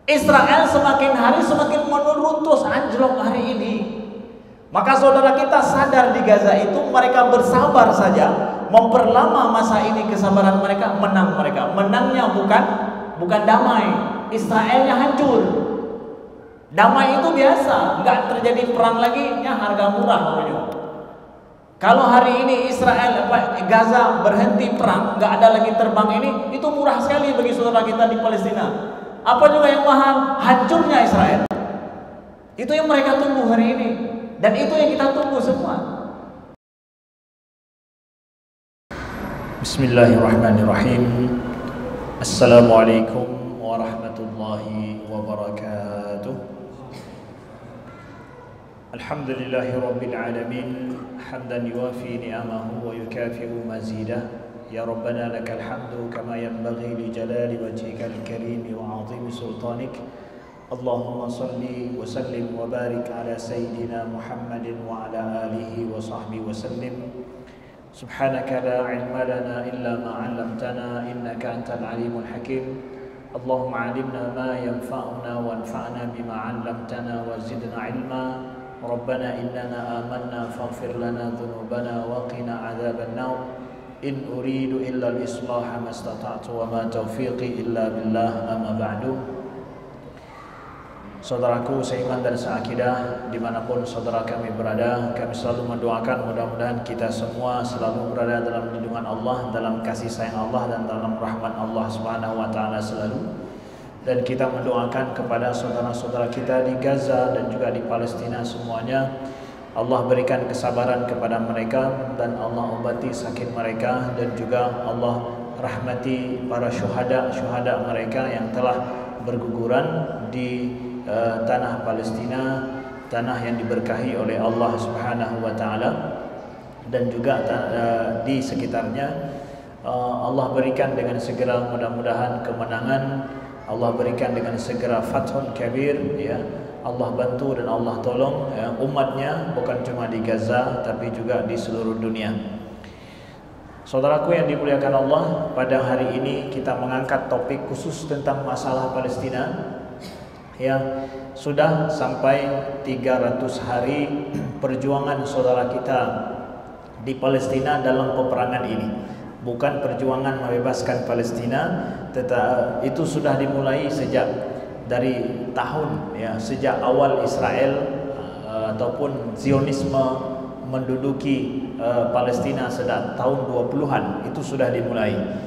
Israel semakin hari semakin menuruntus, anjlok hari ini. Maka saudara kita sadar di Gaza itu mereka bersabar saja, memperlama masa ini kesabaran mereka, menang mereka. Menangnya bukan damai, Israelnya hancur. Damai itu biasa, nggak terjadi perang lagi, ya harga murah namanya. Kalau hari ini Israel Gaza berhenti perang, nggak ada lagi terbang ini, itu murah sekali bagi saudara kita di Palestina. Apa juga yang mahal? Hancurnya Israel. Itu yang mereka tunggu hari ini, dan itu yang kita tunggu semua. Bismillahirrahmanirrahim. Assalamualaikum warahmatullahi wabarakatuh. Alhamdulillahi rabbil alamin, hamdan yuwafi ni'amahu wa yukafi'u mazidah. Ya Rabbana lakal hamdu kama yanbaghi li jalali wajhikal karim wa 'azimi sultanik. Allahumma salli wa sallim wa barik ala sayyidina Muhammadin wa ala alihi wa sahbihi wa sallim. Subhanaka la ilma lana illa ma 'allamtana innaka antal alimul hakim. Allahumma 'allimna ma yanfa'una wanfa'na bima 'allamtana wa zidna 'ilma. Rabbana innana amanna faghfir lana dhunubana wa qina 'adzaban nar. In uridu illa al-islaha mastata'tu wa ma taufiqi illa billah, amma ba'du. Saudaraku seiman dan seakidah, dimanapun saudara kami berada, kami selalu mendoakan mudah-mudahan kita semua selalu berada dalam lindungan Allah, dalam kasih sayang Allah, dan dalam rahmat Allah Subhanahu wa ta'ala selalu. Dan kita mendoakan kepada saudara-saudara kita di Gaza dan juga di Palestina semuanya, Allah berikan kesabaran kepada mereka dan Allah obati sakit mereka, dan juga Allah rahmati para syuhada mereka yang telah berguguran di tanah Palestina, tanah yang diberkahi oleh Allah Subhanahu wa taala, dan juga di sekitarnya. Allah berikan dengan segera mudah-mudahan kemenangan, Allah berikan dengan segera fathun kabir, ya. Allah bantu dan Allah tolong, ya, umatnya, bukan cuma di Gaza tapi juga di seluruh dunia. Saudaraku yang dimuliakan Allah, pada hari ini kita mengangkat topik khusus tentang masalah Palestina. Ya, sudah sampai 300 hari perjuangan saudara kita di Palestina dalam peperangan ini. Bukan perjuangan membebaskan Palestina, tetapi itu sudah dimulai sejak dari tahun, ya, sejak awal Israel ataupun Zionisme menduduki Palestina sejak tahun 20-an, itu sudah dimulai.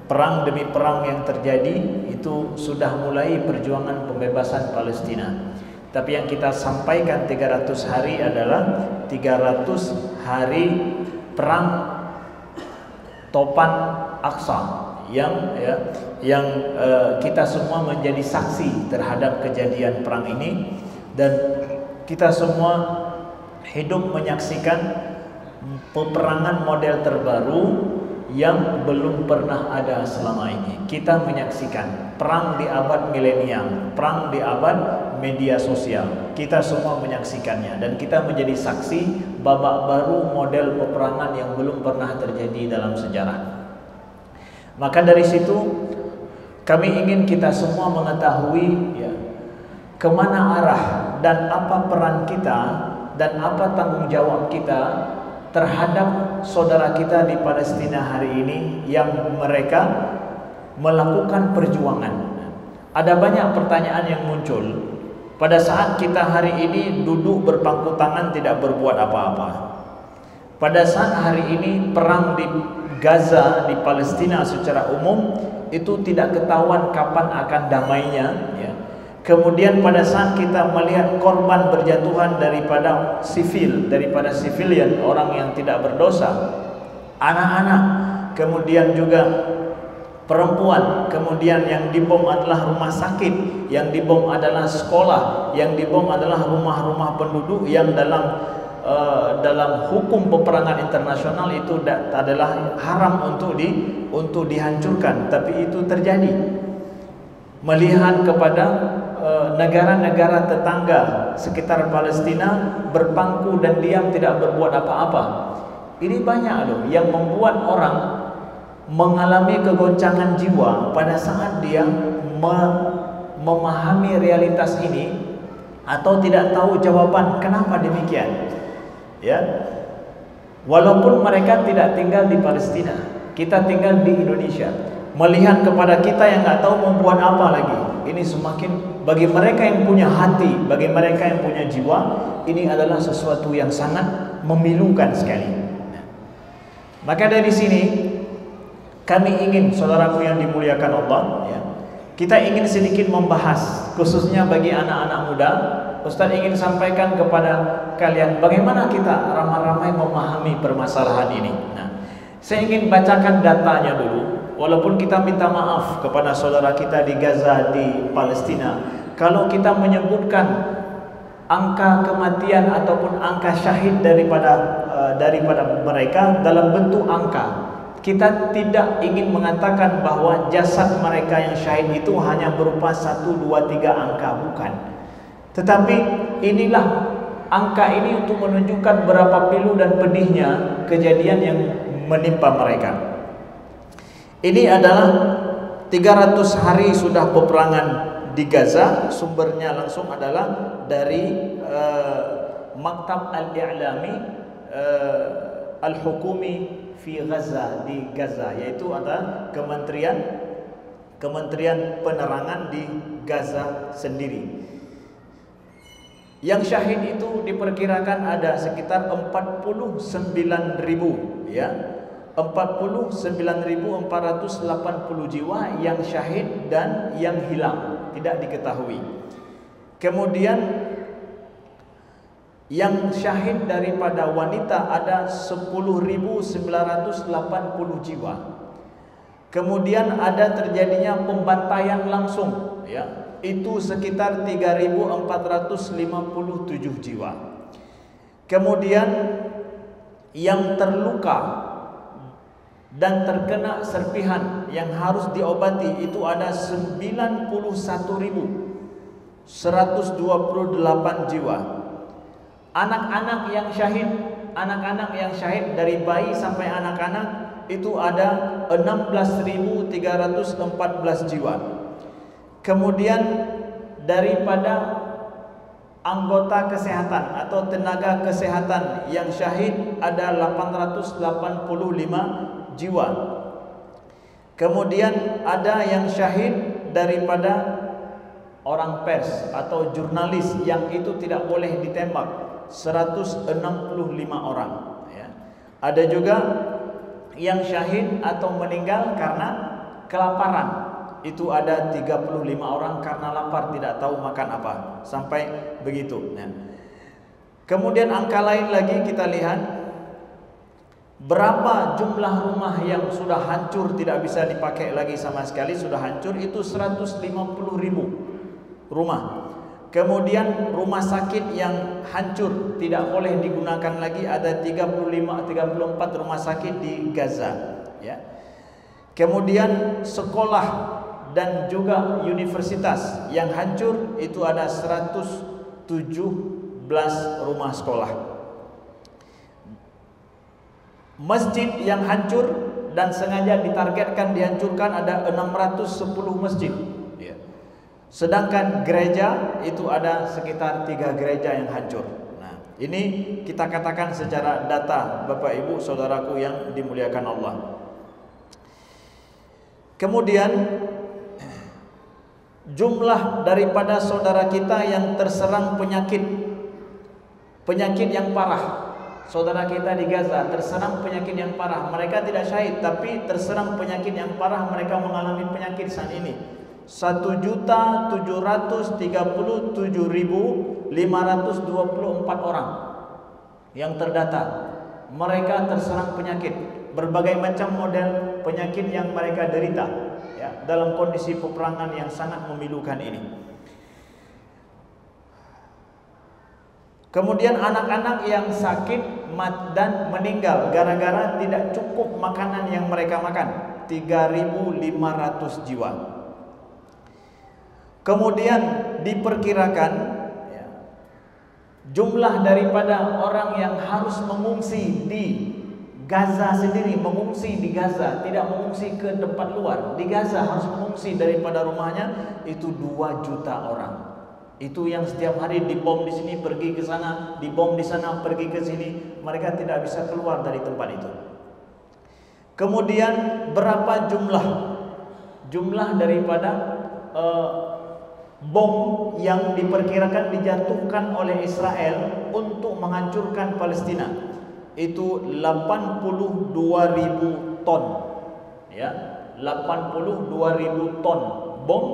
Perang demi perang yang terjadi itu sudah mulai perjuangan pembebasan Palestina. Tapi yang kita sampaikan 300 hari adalah 300 hari perang Topan Aqsa yang kita semua menjadi saksi terhadap kejadian perang ini, dan kita semua hidup menyaksikan peperangan model terbaru yang belum pernah ada selama ini. Kita menyaksikan perang di abad milenial, perang di abad media sosial. Kita semua menyaksikannya, dan kita menjadi saksi babak baru model peperangan yang belum pernah terjadi dalam sejarah. Maka dari situ kami ingin kita semua mengetahui, ya, kemana arah dan apa peran kita dan apa tanggung jawab kita terhadap saudara kita di Palestina hari ini yang mereka melakukan perjuangan. Ada banyak pertanyaan yang muncul pada saat kita hari ini duduk berpangku tangan tidak berbuat apa-apa. Pada saat hari ini perang di Gaza, di Palestina secara umum itu tidak ketahuan kapan akan damainya, ya. Kemudian pada saat kita melihat korban berjatuhan daripada civilian, orang yang tidak berdosa, anak-anak, kemudian juga perempuan, kemudian yang dibom adalah rumah sakit, yang dibom adalah sekolah, yang dibom adalah rumah-rumah penduduk yang dalam hukum peperangan internasional itu adalah haram untuk dihancurkan, tapi itu terjadi. Melihat kepada negara-negara tetangga sekitar Palestina berpangku dan diam tidak berbuat apa-apa. Ini banyak loh yang membuat orang mengalami kegoncangan jiwa pada saat dia memahami realitas ini atau tidak tahu jawaban kenapa demikian. Ya. Walaupun mereka tidak tinggal di Palestina, kita tinggal di Indonesia. Melihat kepada kita yang nggak tahu mau buat apa lagi, ini semakin bagi mereka yang punya hati, bagi mereka yang punya jiwa, ini adalah sesuatu yang sangat memilukan sekali. Maka dari sini kami ingin, saudaraku yang dimuliakan Allah, ya, kita ingin sedikit membahas, khususnya bagi anak-anak muda. Ustaz ingin sampaikan kepada kalian bagaimana kita ramai-ramai memahami permasalahan ini. Nah, saya ingin bacakan datanya dulu. Walaupun kita minta maaf kepada saudara kita di Gaza, di Palestina, kalau kita menyebutkan angka kematian ataupun angka syahid daripada mereka dalam bentuk angka, kita tidak ingin mengatakan bahwa jasad mereka yang syahid itu hanya berupa 1, 2, 3 angka, bukan. Tetapi inilah angka ini untuk menunjukkan berapa pilu dan pedihnya kejadian yang menimpa mereka. Ini adalah 300 hari sudah peperangan di Gaza. Sumbernya langsung adalah dari Maktab Al-I'lami Al-Hukumi fi Gaza, di Gaza, yaitu ada Kementerian Penerangan di Gaza sendiri. Yang syahid itu diperkirakan ada sekitar 49.000, ya. 49.480 jiwa yang syahid dan yang hilang, tidak diketahui. Kemudian yang syahid daripada wanita ada 10.980 jiwa. Kemudian ada terjadinya pembantaian langsung, ya. Itu sekitar 3.457 jiwa. Kemudian yang terluka dan terkena serpihan yang harus diobati itu ada 91.128 jiwa. Anak-anak yang syahid dari bayi sampai anak-anak itu ada 16.314 jiwa. Kemudian daripada anggota kesehatan atau tenaga kesehatan yang syahid ada 885 jiwa. Kemudian ada yang syahid daripada orang pers atau jurnalis yang itu tidak boleh ditembak, 165 orang, ya. Ada juga yang syahid atau meninggal karena kelaparan. Itu ada 35 orang karena lapar, tidak tahu makan apa, sampai begitu. Nah, kemudian angka lain lagi kita lihat berapa jumlah rumah yang sudah hancur, tidak bisa dipakai lagi sama sekali, sudah hancur, itu 150.000 rumah. Kemudian rumah sakit yang hancur tidak boleh digunakan lagi, ada 34 rumah sakit di Gaza, ya. Kemudian sekolah dan juga universitas yang hancur itu ada 117 rumah sekolah. Masjid yang hancur dan sengaja ditargetkan dihancurkan ada 610 masjid, ya. Sedangkan gereja itu ada sekitar 3 gereja yang hancur. Nah, ini kita katakan secara data, Bapak Ibu saudaraku yang dimuliakan Allah. Kemudian jumlah daripada saudara kita yang terserang penyakit yang parah. Saudara kita di Gaza terserang penyakit yang parah. Mereka tidak syahid, tapi terserang penyakit yang parah. Mereka mengalami penyakit saat ini. 1.737.524 orang yang terdata. Mereka terserang penyakit, berbagai macam model penyakit yang mereka derita, ya, dalam kondisi peperangan yang sangat memilukan ini. Kemudian anak-anak yang sakit dan meninggal gara-gara tidak cukup makanan yang mereka makan, 3.500 jiwa. Kemudian diperkirakan, ya, jumlah daripada orang yang harus mengungsi di Gaza sendiri mengungsi di Gaza, tidak mengungsi ke tempat luar. Di Gaza harus mengungsi daripada rumahnya, itu 2 juta orang. Itu yang setiap hari dibom di sini, pergi ke sana, dibom di sana, pergi ke sini. Mereka tidak bisa keluar dari tempat itu. Kemudian berapa jumlah daripada bom yang diperkirakan dijatuhkan oleh Israel untuk menghancurkan Palestina? Itu 82.000 ton, ya, 82.000 ton bom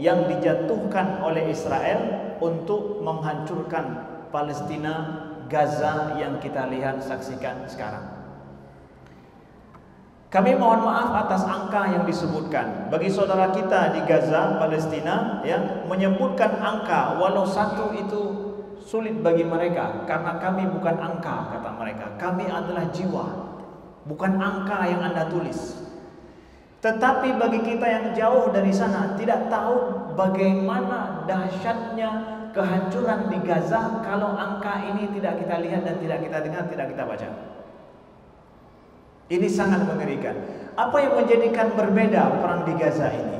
yang dijatuhkan oleh Israel untuk menghancurkan Palestina, Gaza yang kita lihat saksikan sekarang. Kami mohon maaf atas angka yang disebutkan. Bagi saudara kita di Gaza, Palestina, ya, menyebutkan angka walau 1 itu sulit bagi mereka, karena kami bukan angka, kata mereka. Kami adalah jiwa, bukan angka yang Anda tulis. Tetapi bagi kita yang jauh dari sana, tidak tahu bagaimana dahsyatnya kehancuran di Gaza kalau angka ini tidak kita lihat dan tidak kita dengar, tidak kita baca. Ini sangat mengerikan. Apa yang menjadikan berbeda perang di Gaza ini?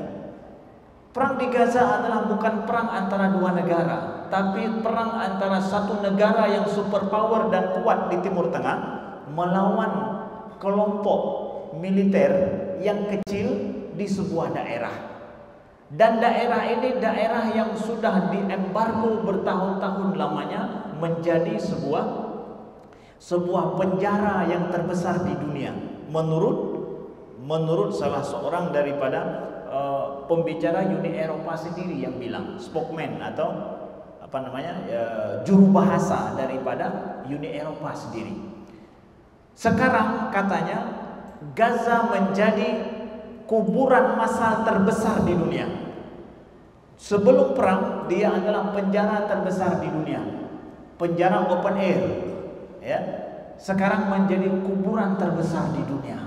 Perang di Gaza adalah bukan perang antara 2 negara, tapi perang antara satu negara yang superpower dan kuat di Timur Tengah melawan kelompok militer yang kecil di sebuah daerah. Dan daerah ini daerah yang sudah diembargo bertahun-tahun lamanya, menjadi sebuah penjara yang terbesar di dunia. Menurut salah seorang daripada pembicara Uni Eropa sendiri yang bilang, spokesman atau juru bahasa daripada Uni Eropa sendiri. Sekarang katanya Gaza menjadi kuburan massal terbesar di dunia. Sebelum perang dia adalah penjara terbesar di dunia, penjara open air, ya. Sekarang menjadi kuburan terbesar di dunia.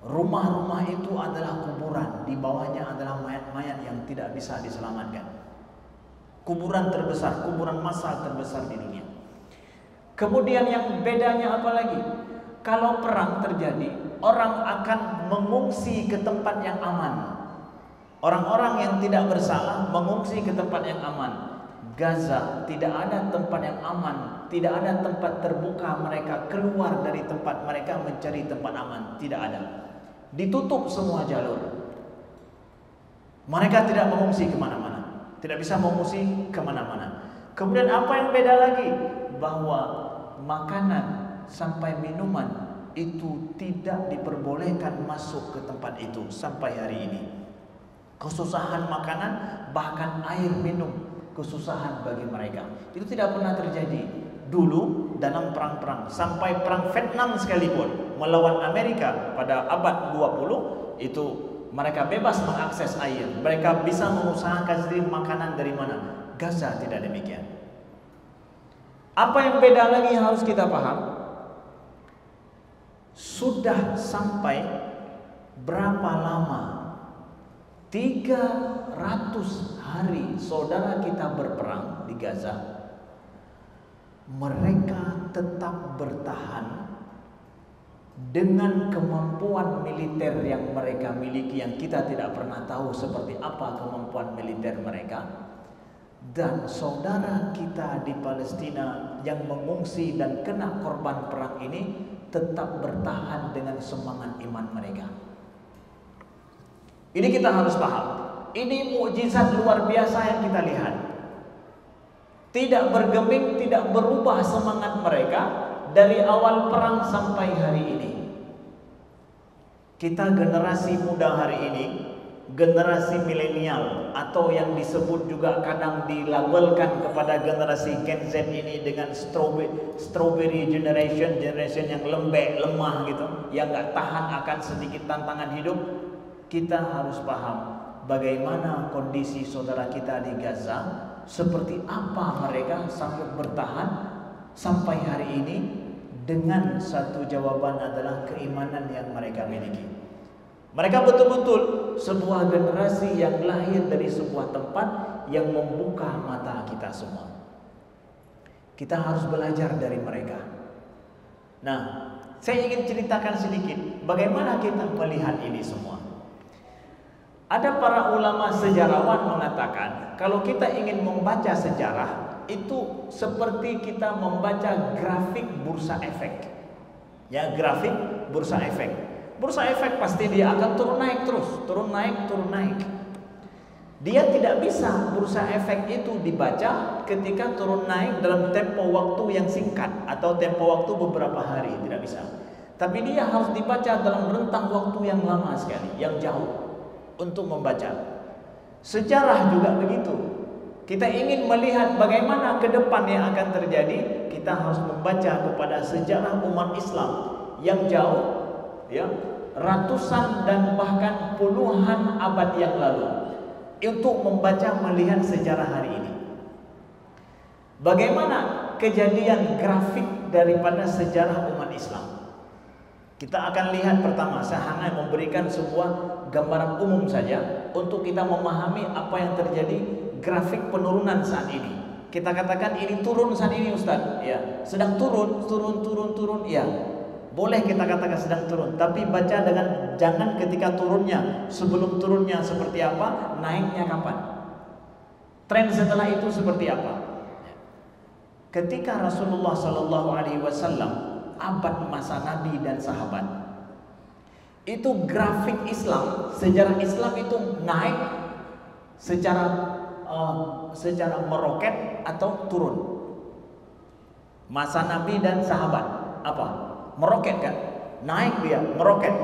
Rumah-rumah itu adalah kuburan, di bawahnya adalah mayat-mayat yang tidak bisa diselamatkan. Kuburan terbesar, kuburan massal terbesar di dunia. Kemudian yang bedanya apa lagi? Kalau perang terjadi, orang akan mengungsi ke tempat yang aman. Orang-orang yang tidak bersalah mengungsi ke tempat yang aman. Gaza tidak ada tempat yang aman, tidak ada tempat terbuka mereka keluar dari tempat mereka mencari tempat aman, tidak ada. Ditutup semua jalur. Mereka tidak mengungsi kemana-mana, tidak bisa mengungsi kemana-mana. Kemudian apa yang beda lagi? Bahwa makanan sampai minuman itu tidak diperbolehkan masuk ke tempat itu sampai hari ini. Kesusahan makanan, bahkan air minum, kesusahan bagi mereka. Itu tidak pernah terjadi dulu dalam perang-perang. Sampai perang Vietnam sekalipun melawan Amerika pada abad 20, itu mereka bebas mengakses air. Mereka bisa mengusahakan sendiri makanan dari mana. Gaza tidak demikian. Apa yang beda lagi yang harus kita paham? Sudah sampai berapa lama? 300 hari saudara kita berperang di Gaza. Mereka tetap bertahan dengan kemampuan militer yang mereka miliki, yang kita tidak pernah tahu seperti apa kemampuan militer mereka. Dan saudara kita di Palestina yang mengungsi dan kena korban perang ini tetap bertahan dengan semangat iman mereka. Ini kita harus paham. Ini mukjizat luar biasa yang kita lihat. Tidak bergeming, tidak berubah semangat mereka dari awal perang sampai hari ini. Kita generasi muda hari ini, generasi milenial, atau yang disebut juga kadang dilabelkan kepada generasi Gen Z ini dengan strawberry generation, generation yang lembek, lemah gitu, yang gak tahan akan sedikit tantangan hidup. Kita harus paham bagaimana kondisi saudara kita di Gaza, seperti apa mereka sanggup bertahan sampai hari ini, dengan satu jawaban adalah keimanan yang mereka miliki. Mereka betul-betul sebuah generasi yang lahir dari sebuah tempat yang membuka mata kita semua. Kita harus belajar dari mereka. Nah, Saya ingin ceritakan sedikit bagaimana kita melihat ini semua. Ada para ulama sejarawan mengatakan kalau kita ingin membaca sejarah itu seperti kita membaca grafik bursa efek. Ya, grafik bursa efek. Bursa efek pasti dia akan turun naik terus, turun naik, turun naik. Dia tidak bisa bursa efek itu dibaca ketika turun naik dalam tempo waktu yang singkat atau tempo waktu beberapa hari, tidak bisa. Tapi dia harus dibaca dalam rentang waktu yang lama sekali, yang jauh untuk membaca. Sejarah juga begitu. Kita ingin melihat bagaimana ke depan yang akan terjadi, kita harus membaca kepada sejarah umat Islam yang jauh, ya, ratusan dan bahkan puluhan abad yang lalu. Untuk membaca melihat sejarah hari ini. Bagaimana kejadian grafik daripada sejarah umat Islam? Kita akan lihat pertama, saya hanya memberikan sebuah gambaran umum saja untuk kita memahami apa yang terjadi grafik penurunan saat ini. Kita katakan ini turun saat ini, Ustaz, ya, sedang turun, ya. Boleh kita katakan sedang turun, tapi baca dengan jangan ketika turunnya, sebelum turunnya seperti apa, naiknya kapan, tren setelah itu seperti apa. Ketika Rasulullah Shallallahu Alaihi Wasallam abad masa Nabi dan sahabat, itu grafik Islam, sejarah Islam itu naik secara meroket atau turun. Masa Nabi dan sahabat apa? Meroket kan? Naik dia, meroket.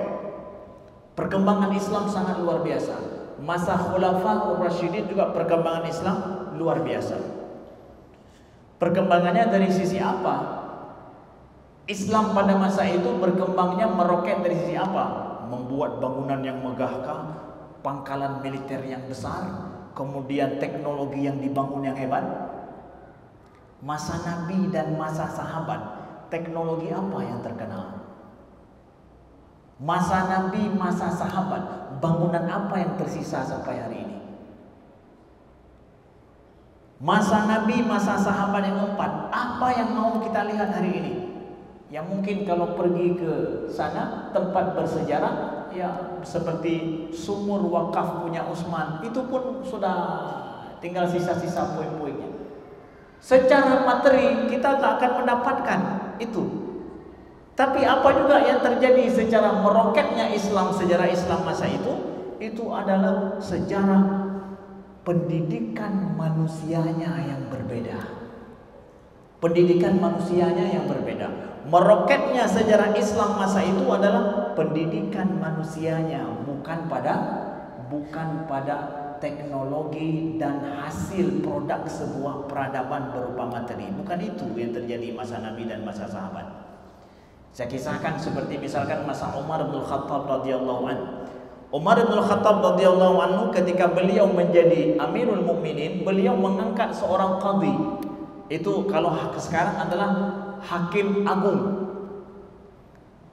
Perkembangan Islam sangat luar biasa. Masa Khulafaur Rasyidin juga perkembangan Islam luar biasa. Perkembangannya dari sisi apa? Islam pada masa itu berkembangnya meroket dari sisi apa? Membuat bangunan yang megahkah, pangkalan militer yang besar, kemudian teknologi yang dibangun yang hebat. Masa Nabi dan masa sahabat, teknologi apa yang terkenal? Masa Nabi, masa sahabat, bangunan apa yang tersisa sampai hari ini? Masa Nabi, masa sahabat yang keempat, apa yang mau kita lihat hari ini? Yang mungkin kalau pergi ke sana, tempat bersejarah, ya seperti sumur wakaf punya Utsman, itu pun sudah tinggal sisa-sisa puing-puingnya. Secara materi kita tak akan mendapatkan itu. Tapi apa juga yang terjadi secara meroketnya Islam, sejarah Islam masa itu adalah sejarah pendidikan manusianya yang berbeda. Pendidikan manusianya yang berbeda. Meroketnya sejarah Islam masa itu adalah pendidikan manusianya, bukan pada teknologi dan hasil produk sebuah peradaban berupa materi. Bukan itu yang terjadi masa Nabi dan masa sahabat. Saya kisahkan seperti misalkan masa Umar bin Khattab radhiyallahu anhu. Umar bin Khattab radhiyallahu anhu ketika beliau menjadi Amirul Mukminin, beliau mengangkat seorang qadhi. Itu kalau sekarang adalah hakim agung.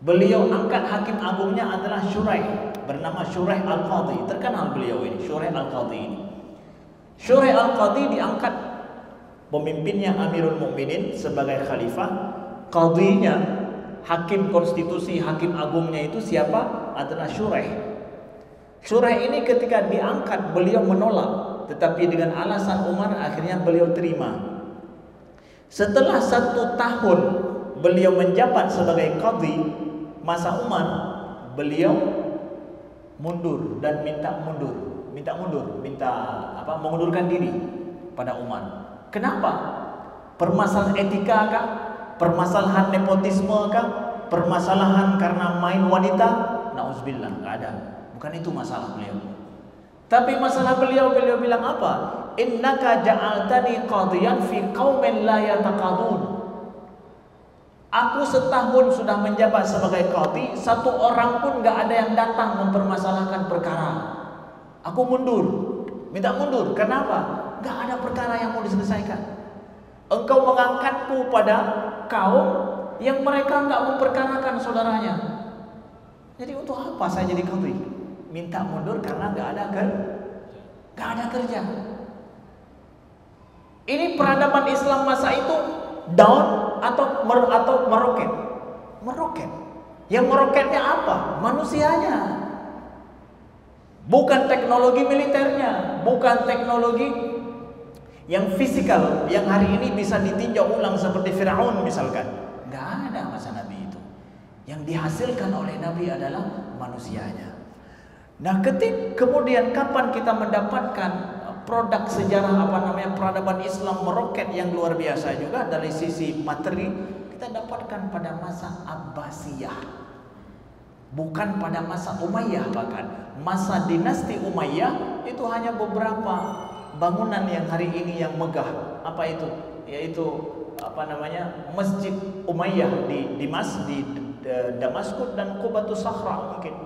Beliau angkat hakim agungnya adalah Shuraih, bernama Shuraih Al-Qadhi. Terkenal beliau ini, Shuraih Al-Qadhi ini. Shuraih Al-Qadhi diangkat pemimpinnya Amirul Mukminin sebagai khalifah. Qadhinya, hakim konstitusi, hakim agungnya itu siapa? Adalah Shuraih. Shuraih ini ketika diangkat beliau menolak, tetapi dengan alasan Umar akhirnya beliau terima. Setelah 1 tahun beliau menjabat sebagai qadhi, masa Umar, beliau mundur dan mengundurkan diri pada Umar. Kenapa? Permasalahan etika kah? Permasalahan nepotisme kah? Permasalahan karena main wanita? Nauzubillah, enggak ada. Bukan itu masalah beliau. Tapi masalah beliau bilang apa? Innaka ja'altani qadiyan fi qaumin la yataqadun. Aku setahun sudah menjabat sebagai qadhi, 1 orang pun gak ada yang datang mempermasalahkan perkara. Aku mundur, minta mundur. Kenapa? Gak ada perkara yang mau diselesaikan. Engkau mengangkatku pada kaum yang mereka gak memperkarakan saudaranya. Jadi untuk apa saya jadi qadhi? Minta mundur karena gak ada kerja. Ini peradaban Islam masa itu down atau meroket? Meroket. Yang meroketnya apa? Manusianya. Bukan teknologi militernya, bukan teknologi yang fisikal, yang hari ini bisa ditinjau ulang seperti Firaun misalkan. Nggak ada masa Nabi itu. Yang dihasilkan oleh Nabi adalah manusianya. Nah, kemudian kapan kita mendapatkan produk sejarah peradaban Islam meroket yang luar biasa juga dari sisi materi, kita dapatkan pada masa Abbasiyah. Bukan pada masa Umayyah, bahkan masa dinasti Umayyah itu hanya beberapa bangunan yang hari ini yang megah. Apa itu? Yaitu Masjid Umayyah di Damaskus dan Qubatus Sakhra mungkin.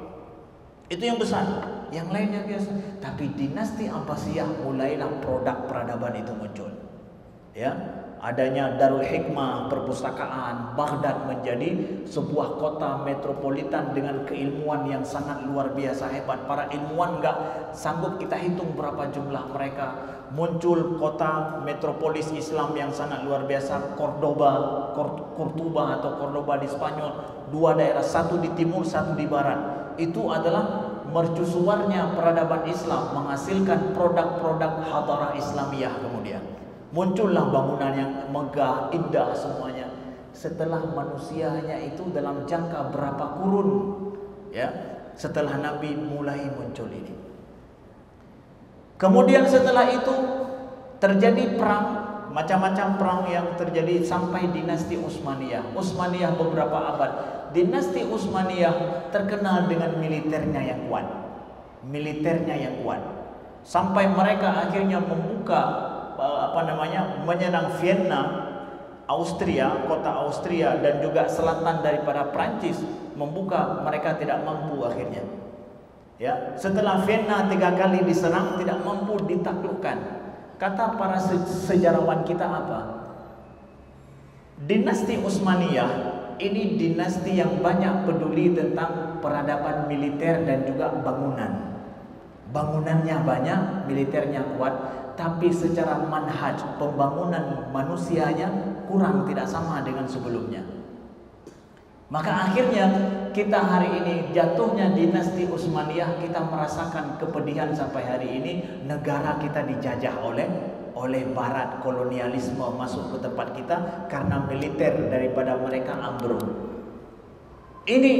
Itu yang besar. Yang lainnya biasa. Tapi dinasti Abbasiyah mulailah produk peradaban itu muncul. Ya, adanya Darul Hikmah, perpustakaan, Baghdad menjadi sebuah kota metropolitan dengan keilmuan yang sangat luar biasa hebat. Para ilmuwan nggak sanggup kita hitung berapa jumlah mereka. Muncul kota metropolis Islam yang sangat luar biasa, Cordoba atau Cordoba di Spanyol. Dua daerah, satu di timur, satu di barat. Itu adalah mercusuarnya peradaban Islam, menghasilkan produk-produk hadarah Islamiyah kemudian. Muncullah bangunan yang megah, indah semuanya. Setelah manusianya itu dalam jangka berapa kurun, ya, setelah Nabi mulai muncul ini. Kemudian setelah itu terjadi perang, macam-macam perang yang terjadi sampai dinasti Utsmaniyah. Utsmaniyah beberapa abad. Dinasti Utsmaniyah terkenal dengan militernya yang kuat. Sampai mereka akhirnya membuka menyerang Vienna, Austria, kota Austria, dan juga selatan daripada Prancis. Mereka tidak mampu akhirnya. Ya, setelah Vienna 3 kali diserang tidak mampu ditaklukkan. Kata para sejarawan kita apa? Dinasti Utsmaniyah ini dinasti yang banyak peduli tentang peradaban militer dan juga bangunan. Bangunannya banyak, militernya kuat, tapi secara manhaj pembangunan manusianya kurang, tidak sama dengan sebelumnya. Maka akhirnya kita hari ini jatuhnya dinasti Utsmaniyah, kita merasakan kepedihan sampai hari ini. Negara kita dijajah oleh barat, kolonialisme masuk ke tempat kita karena militer daripada mereka ambruk. Ini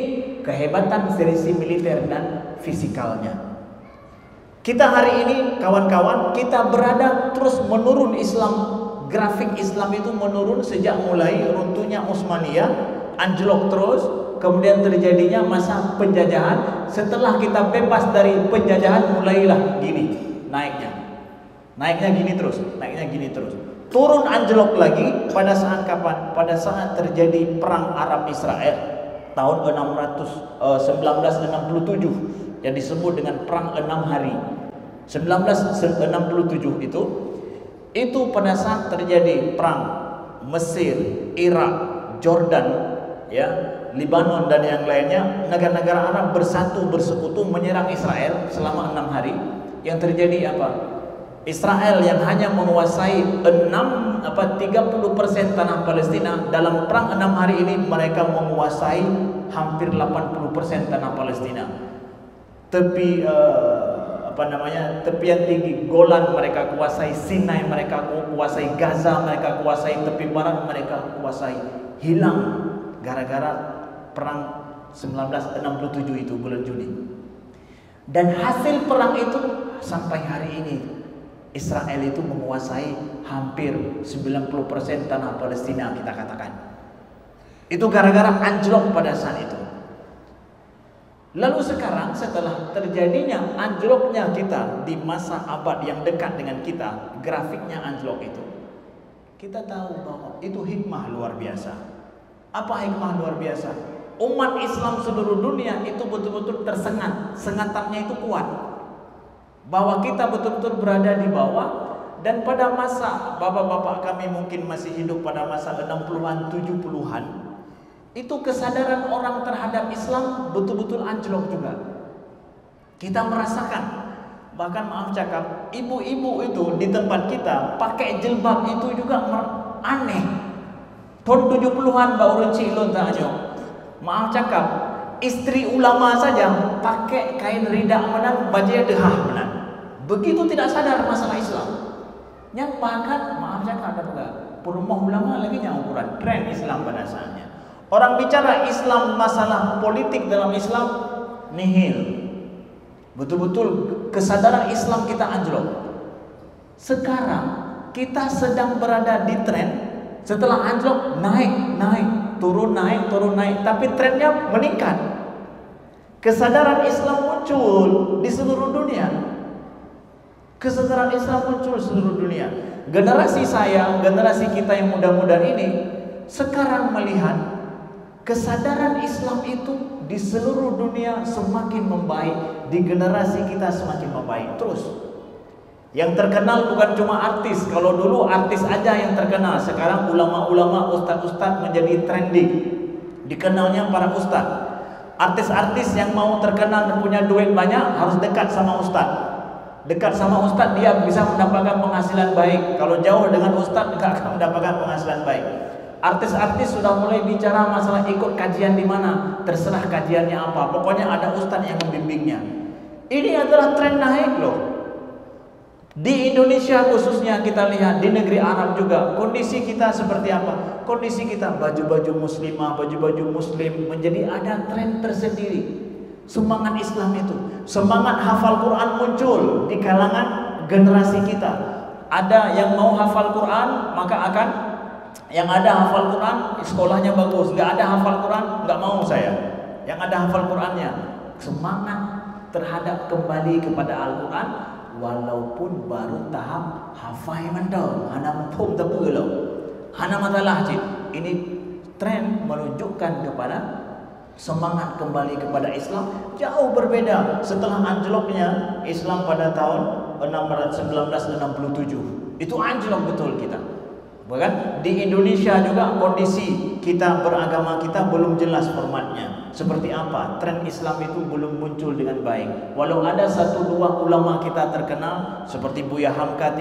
kehebatan sisi militer dan fisikalnya. Kita hari ini kawan-kawan, kita berada terus menurun Islam. Grafik Islam itu menurun sejak mulai runtuhnya Utsmaniyah, anjlok terus, kemudian terjadinya masa penjajahan. Setelah kita bebas dari penjajahan, mulailah gini naiknya gini terus, turun anjlok lagi pada saat kapan? Pada saat terjadi perang Arab Israel tahun 1967 yang disebut dengan perang 6 hari. 1967 itu pada saat terjadi perang Mesir, Irak, Jordan, ya, Lebanon dan yang lainnya, negara-negara Arab bersekutu menyerang Israel selama 6 hari. Yang terjadi apa? Israel yang hanya menguasai 30% tanah Palestina, dalam perang 6 hari ini mereka menguasai hampir 80% tanah Palestina. Tepian tinggi Golan mereka kuasai, Sinai mereka kuasai, Gaza mereka kuasai, tepi barat mereka kuasai. Hilang gara-gara perang 1967 itu bulan Juni. Dan hasil perang itu sampai hari ini Israel itu menguasai hampir 90% tanah Palestina, kita katakan. Itu gara-gara anjlok pada saat itu. Lalu sekarang setelah terjadinya anjloknya kita di masa abad yang dekat dengan kita, grafiknya anjlok itu, kita tahu bahwa itu hikmah luar biasa. Apa hikmah luar biasa? Umat Islam seluruh dunia itu betul-betul tersengat, sengatannya itu kuat, bahwa kita betul-betul berada di bawah. Dan pada masa bapak-bapak kami mungkin masih hidup pada masa 60-an, 70-an, itu kesadaran orang terhadap Islam betul-betul anjlok juga. Kita merasakan, bahkan maaf cakap, ibu-ibu itu di tempat kita pakai jilbab itu juga aneh. Tahun 70-an baru cilon tanyo. Maaf cakap, istri ulama saja pakai kain rida menan, bajunya dehah menan. Begitu tidak sadar masalah Islam. Yang bahkan maaf saya ada juga rumah ulama lagi yang ukuran tren Islam pada saatnya. Orang bicara Islam, masalah politik dalam Islam nihil. Betul-betul kesadaran Islam kita anjlok. Sekarang kita sedang berada di tren. Setelah anjlok naik, turun naik, tapi trennya meningkat. Kesadaran Islam muncul di seluruh dunia. Kesadaran Islam muncul di seluruh dunia. Generasi saya, generasi kita yang muda-muda ini sekarang melihat kesadaran Islam itu di seluruh dunia semakin membaik, di generasi kita semakin membaik terus. Yang terkenal bukan cuma artis. Kalau dulu artis aja yang terkenal, sekarang ulama-ulama, ustaz-ustaz menjadi trending. Dikenalnya para ustaz. Artis-artis yang mau terkenal dan punya duit banyak harus dekat sama ustaz. Dekat sama ustaz dia bisa mendapatkan penghasilan baik. Kalau jauh dengan ustaz tidak akan mendapatkan penghasilan baik. Artis-artis sudah mulai bicara masalah ikut kajian di mana, terserah kajiannya apa. Pokoknya ada ustaz yang membimbingnya. Ini adalah tren naik loh. Di Indonesia khususnya kita lihat, di negeri Arab juga kondisi kita seperti apa? Kondisi kita baju-baju muslimah, baju-baju muslim menjadi ada tren tersendiri. Semangat Islam itu, semangat hafal Quran muncul di kalangan generasi kita. Ada yang mau hafal Quran, maka akan yang ada hafal Quran sekolahnya bagus, nggak ada hafal Quran nggak mau saya. Yang ada hafal Qurannya, semangat terhadap kembali kepada Al-Quran. Walaupun baru tahap hafai mandau, hana pun tebu lo, hana matalah cik. Ini tren menunjukkan kepada semangat kembali kepada Islam jauh berbeda setelah anjloknya Islam pada tahun 1967. Itu anjlok betul kita. Bahkan di Indonesia juga kondisi kita beragama kita belum jelas formatnya. Seperti apa? Tren Islam itu belum muncul dengan baik. Walau ada satu dua ulama kita terkenal seperti Buya Hamka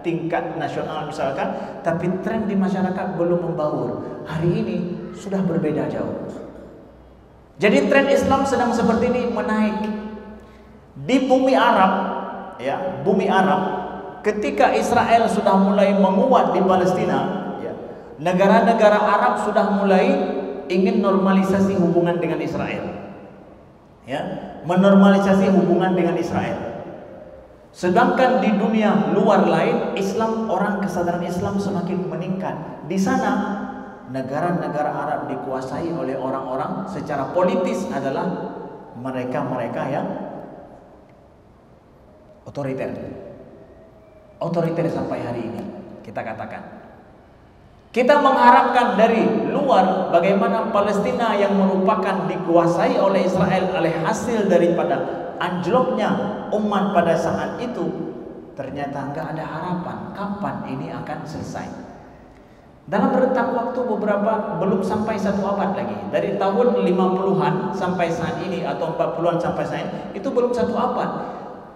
tingkat nasional misalkan, tapi tren di masyarakat belum membaur. Hari ini sudah berbeda jauh. Jadi tren Islam sedang seperti ini menaik. Di bumi Arab, ya, bumi Arab, ketika Israel sudah mulai menguat di Palestina, ya, negara-negara Arab sudah mulai ingin normalisasi hubungan dengan Israel, ya, menormalisasi hubungan dengan Israel. Sedangkan di dunia luar lain, Islam, orang kesadaran Islam semakin meningkat. Di sana negara-negara Arab dikuasai oleh orang-orang secara politis adalah mereka-mereka yang otoriter. Otoriter sampai hari ini kita katakan. Kita mengharapkan dari luar bagaimana Palestina yang merupakan dikuasai oleh Israel oleh hasil daripada anjloknya umat pada saat itu, ternyata enggak ada harapan kapan ini akan selesai. Dalam rentang waktu beberapa belum sampai satu abad lagi, dari tahun 50-an sampai saat ini atau 40-an sampai saat ini, itu belum satu abad.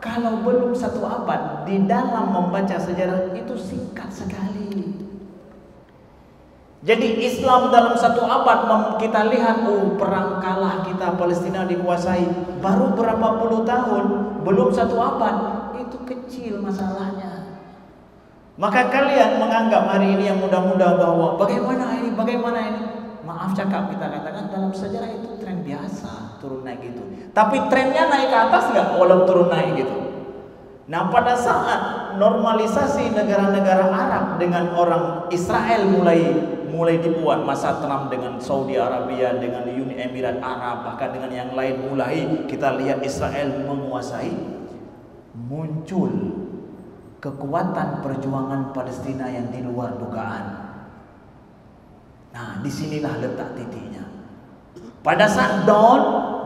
Kalau belum satu abad, di dalam membaca sejarah itu singkat sekali. Jadi Islam dalam satu abad kita lihat, perang kalah kita, Palestina dikuasai baru berapa puluh tahun, belum satu abad, itu kecil masalahnya. Maka kalian menganggap hari ini yang muda-muda bahwa bagaimana ini. Maaf cakap kita katakan dalam sejarah itu tren biasa, turun naik gitu. Tapi trennya naik ke atas nggak walau turun naik gitu. Nah pada saat normalisasi negara-negara Arab dengan orang Israel mulai dibuat, masa Trump dengan Saudi Arabia, dengan Uni Emirat Arab, bahkan dengan yang lain mulai kita lihat Israel menguasai, muncul kekuatan perjuangan Palestina yang di luar dugaan. Nah disinilah letak titiknya. Pada saat dawn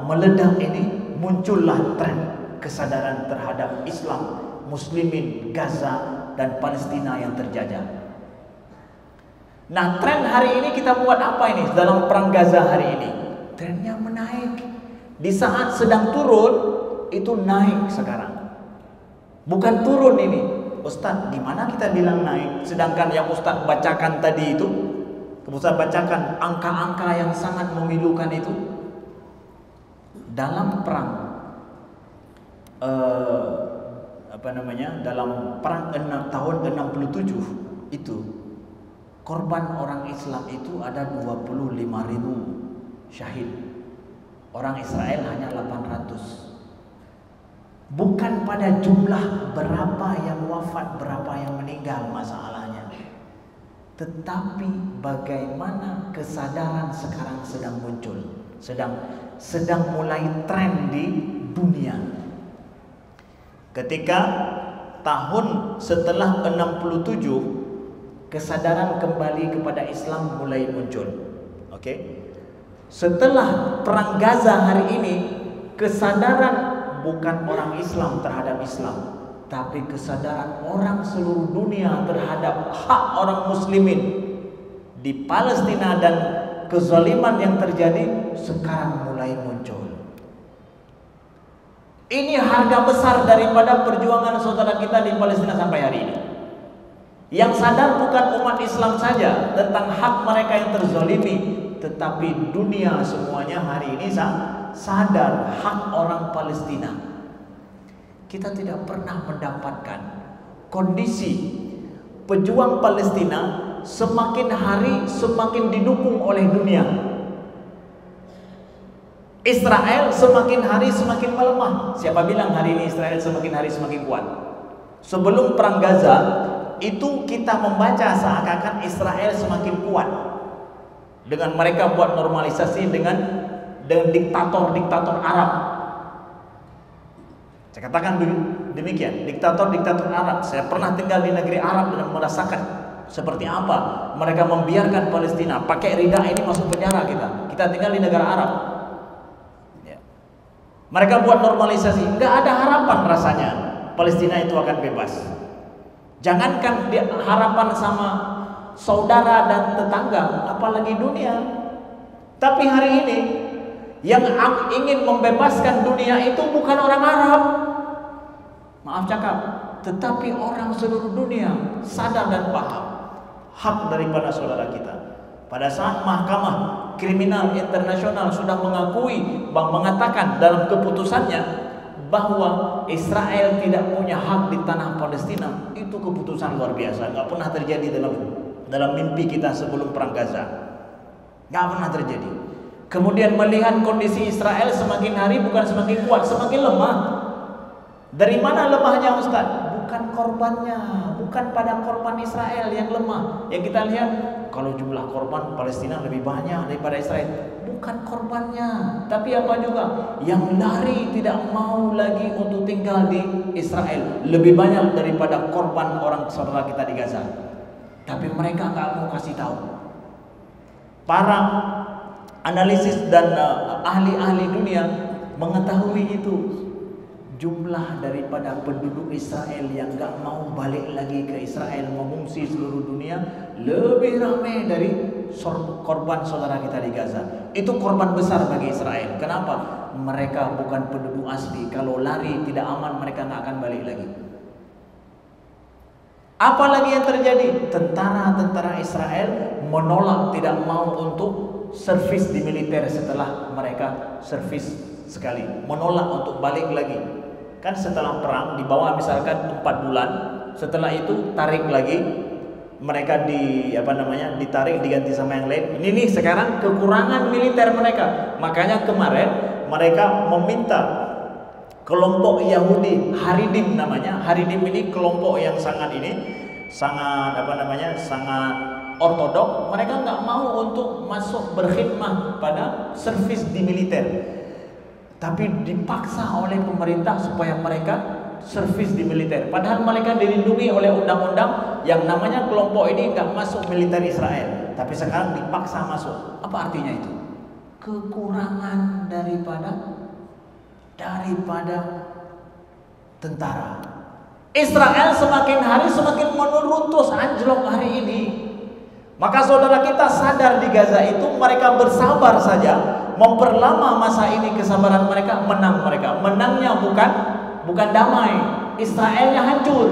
meledak ini, muncullah tren kesadaran terhadap Islam, Muslimin, Gaza dan Palestina yang terjajah. Nah tren hari ini kita buat apa ini dalam perang Gaza hari ini? Trennya menaik. Di saat sedang turun itu naik sekarang. Bukan turun ini. Ustaz, di mana kita bilang naik? Sedangkan yang Ustaz bacakan tadi itu, Ustaz bacakan angka-angka yang sangat memilukan itu. dalam perang dalam perang tahun 67 itu korban orang Islam itu ada 25.000 syahid. Orang Israel hanya 800. Bukan pada jumlah berapa yang wafat, berapa yang meninggal masalahnya, tetapi bagaimana kesadaran sekarang sedang muncul, sedang mulai tren di dunia. Ketika tahun setelah 67, kesadaran kembali kepada Islam mulai muncul. Oke. Setelah perang Gaza hari ini, kesadaran bukan orang Islam terhadap Islam, tapi kesadaran orang seluruh dunia terhadap hak orang muslimin di Palestina dan kezaliman yang terjadi sekarang mulai muncul. Ini harga besar daripada perjuangan saudara kita di Palestina sampai hari ini. Yang sadar bukan umat Islam saja tentang hak mereka yang terzalimi, tetapi dunia semuanya hari ini sadar hak orang Palestina. Kita tidak pernah mendapatkan kondisi pejuang Palestina semakin hari semakin didukung oleh dunia. Israel semakin hari semakin melemah. Siapa bilang hari ini Israel semakin hari semakin kuat? Sebelum perang Gaza itu kita membaca seakan-akan Israel semakin kuat dengan mereka buat normalisasi dengan diktator-diktator Arab. Saya katakan demikian, diktator-diktator Arab. Saya pernah tinggal di negeri Arab dan merasakan seperti apa mereka membiarkan Palestina pakai ridha ini masuk penjara kita tinggal di negara Arab. Mereka buat normalisasi, nggak ada harapan rasanya Palestina itu akan bebas. Jangankan harapan sama saudara dan tetangga, apalagi dunia. Tapi hari ini yang ingin membebaskan dunia itu bukan orang Arab, maaf cakap, tetapi orang seluruh dunia sadar dan paham hak daripada saudara kita. Pada saat Mahkamah Kriminal Internasional sudah mengatakan dalam keputusannya bahwa Israel tidak punya hak di tanah Palestina, itu keputusan luar biasa, nggak pernah terjadi dalam mimpi kita sebelum perang Gaza, nggak pernah terjadi. Kemudian melihat kondisi Israel semakin hari bukan semakin kuat, semakin lemah. Dari mana lemahnya Ustaz? Bukan korbannya, bukan pada korban Israel yang lemah. Yang kita lihat kalau jumlah korban Palestina lebih banyak daripada Israel, bukan korbannya, tapi apa juga yang lari tidak mau lagi untuk tinggal di Israel lebih banyak daripada korban orang saudara kita di Gaza. Tapi mereka nggak mau kasih tahu. Para analisis dan ahli-ahli dunia mengetahui itu. Jumlah daripada penduduk Israel yang gak mau balik lagi ke Israel mengungsi seluruh dunia lebih ramai dari korban saudara kita di Gaza. Itu korban besar bagi Israel. Kenapa? Mereka bukan penduduk asli. Kalau lari tidak aman, mereka gak akan balik lagi. Apalagi yang terjadi? Tentara-tentara Israel menolak, tidak mau untuk servis di militer setelah mereka servis sekali, menolak untuk balik lagi. Kan setelah perang dibawa misalkan 4 bulan, setelah itu tarik lagi, mereka ditarik diganti sama yang lain. Ini nih sekarang kekurangan militer mereka. Makanya kemarin mereka meminta kelompok Yahudi, Haridim namanya. Haridim ini kelompok yang sangat ortodok. Mereka nggak mau untuk masuk berkhidmah pada servis di militer, tapi dipaksa oleh pemerintah supaya mereka servis di militer. Padahal mereka dilindungi oleh undang-undang yang namanya kelompok ini nggak masuk militer Israel, tapi sekarang dipaksa masuk. Apa artinya itu? Kekurangan daripada tentara. Israel semakin hari semakin menuruntus, anjlok hari ini. Maka saudara kita sadar di Gaza itu mereka bersabar saja, memperlama masa ini kesabaran mereka, mereka menangnya bukan damai, Israelnya hancur.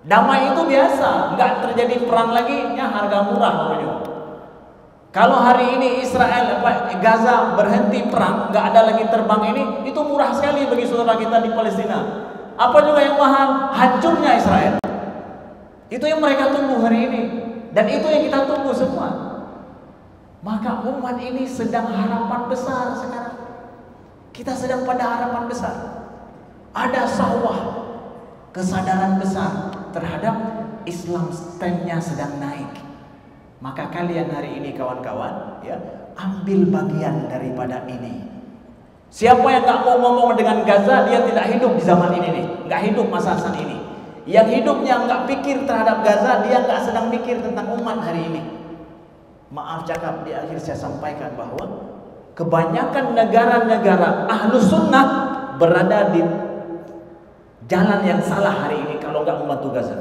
Damai itu biasa, nggak terjadi perang lagi, ya harga murah. Kalau hari ini Israel, Gaza berhenti perang, nggak ada lagi terbang ini, itu murah sekali bagi saudara kita di Palestina. Apa juga yang mahal? Hancurnya Israel. Itu yang mereka tunggu hari ini, dan itu yang kita tunggu semua. Maka umat ini sedang harapan besar sekarang. Kita sedang pada harapan besar. Ada sawah kesadaran besar terhadap Islam, stand-nya sedang naik. Maka kalian hari ini kawan-kawan, ya, ambil bagian daripada ini. Siapa yang nggak mau ngomong dengan Gaza, dia tidak hidup di zaman ini nih, nggak hidup masa ini. Yang hidupnya nggak pikir terhadap Gaza, dia nggak sedang mikir tentang umat hari ini. Maaf cakap, di akhir saya sampaikan bahwa kebanyakan negara-negara Ahlus Sunnah berada di jalan yang salah hari ini kalau nggak membantu Gaza.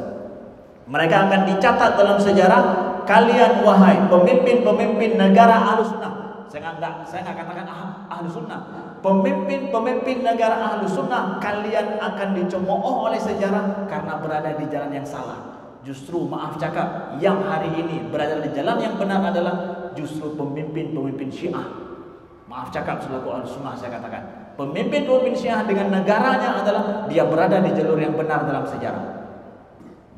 Mereka akan dicatat dalam sejarah, kalian wahai pemimpin-pemimpin negara Ahlus Sunnah. Saya nggak katakan Ahlus Sunnah. Pemimpin-pemimpin negara Ahlus Sunnah, kalian akan dicemooh oleh sejarah karena berada di jalan yang salah. Justru maaf cakap, yang hari ini berada di jalan yang benar adalah justru pemimpin-pemimpin Syiah. Maaf cakap selaku Ahlus Sunnah saya katakan, pemimpin-pemimpin Syiah dengan negaranya adalah dia berada di jalur yang benar dalam sejarah.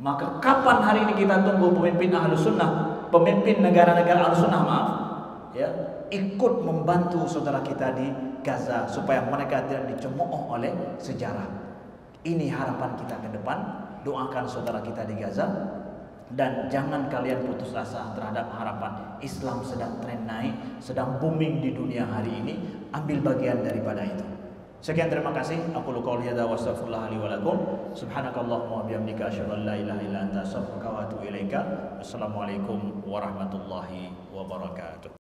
Maka kapan hari ini kita tunggu pemimpin Ahlus Sunnah, pemimpin negara-negara Ahlus Sunnah, maaf, ya, ikut membantu saudara kita di Gaza supaya mereka tidak dicemooh oleh sejarah. Ini harapan kita ke depan. Doakan saudara kita di Gaza, dan jangan kalian putus asa terhadap harapan. Islam sedang tren naik, sedang booming di dunia hari ini. Ambil bagian daripada itu. Sekian, terima kasih. Aku qouli hadza wa astaghfirullah li wa lakum. Subhanakallahumma wa bihamdika asyhadu an la ilaha illa anta astaghfiruka wa atubu ilaika. Assalamualaikum warahmatullahi wabarakatuh.